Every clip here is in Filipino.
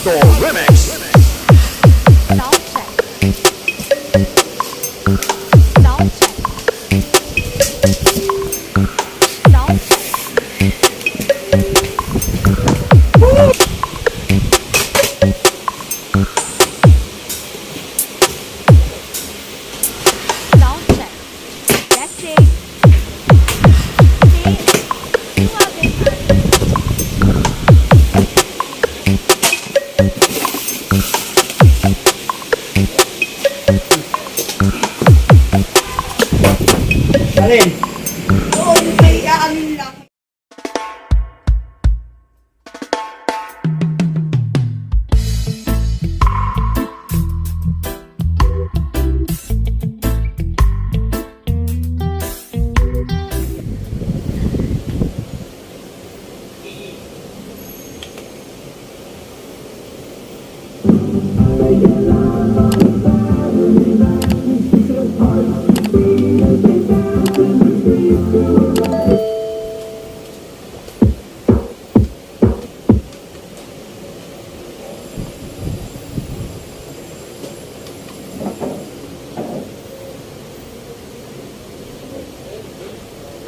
Remix. Sound check. Sound check. Sound check. Sound check. Testing. Hey, you are behind. Alin? Oo, yung may aanin lang.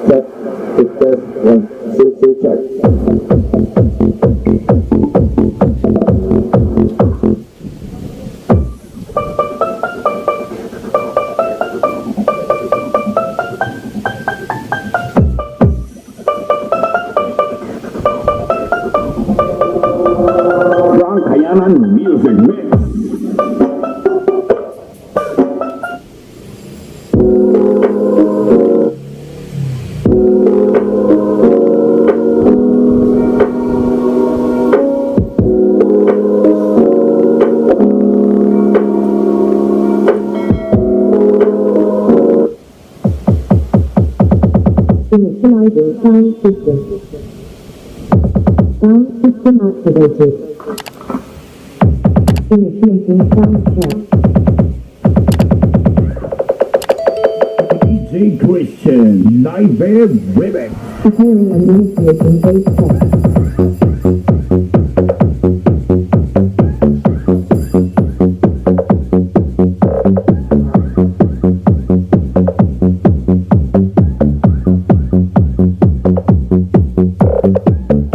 Check, test, 1, 2, 3, check. Frank Hayanan Music Mix. Initializing sound system. Sound system activated. Initiating sound check. DJ Christian Live Remix. Preparing and initiating bass check.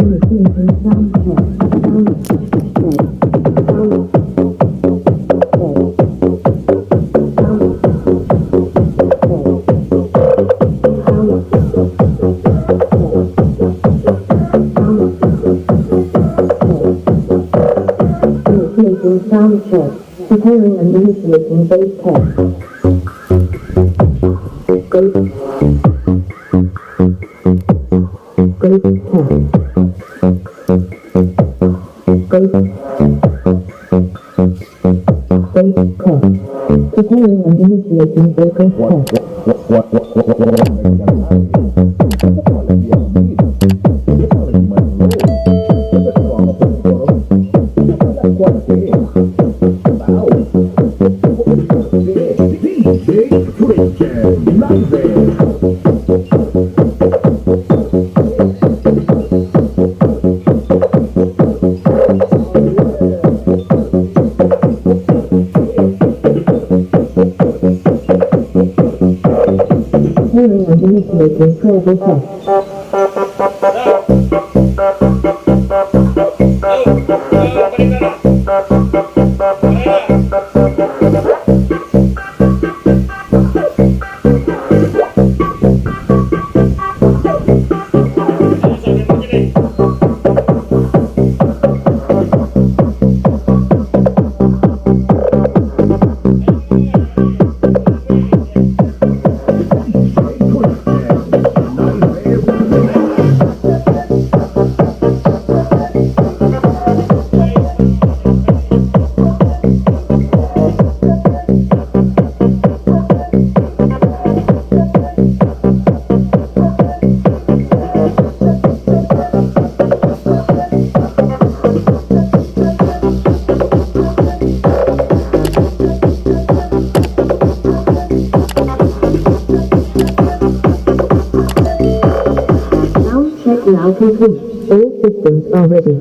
Initiating sound check. Sound check. Sound Initiating sound check. Preparing and initiating bass test. Bass. Bass test. Bass. Bass test. Preparing and initiating vocal test. DJ Christian Live. Preparing and initiating vocal test. Now complete. All systems are ready.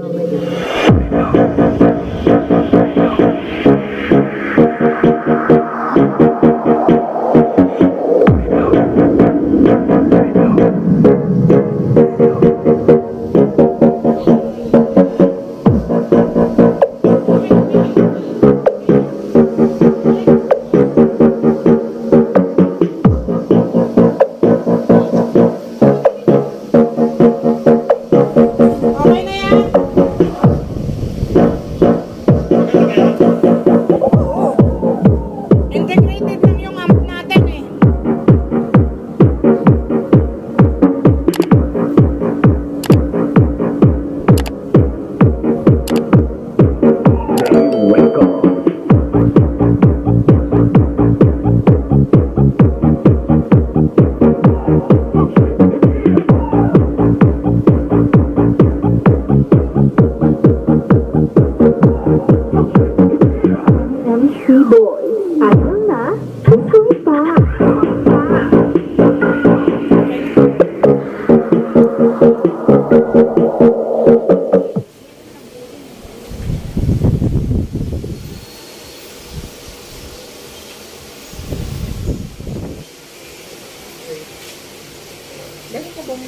Ganito bang...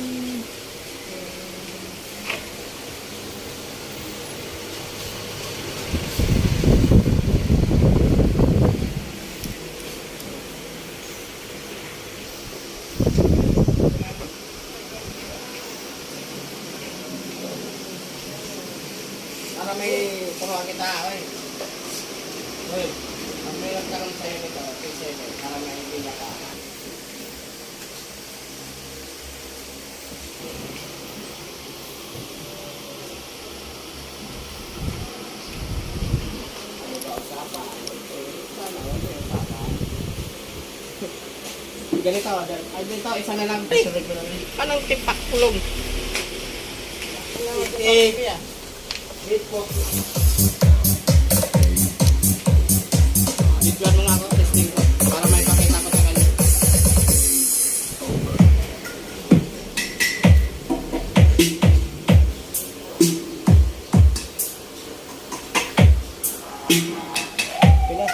Para may turuan kita, oy. Oy, ang may nagkaroon sa'yo nito, para may biyak ka. Ganito, ay dito, isa na lang. Sunod ko na rin. Anong tipak kulong? Wait po. Bigyan mo nga ako, testing ko. Para may pakita ko sa kanya. Pila.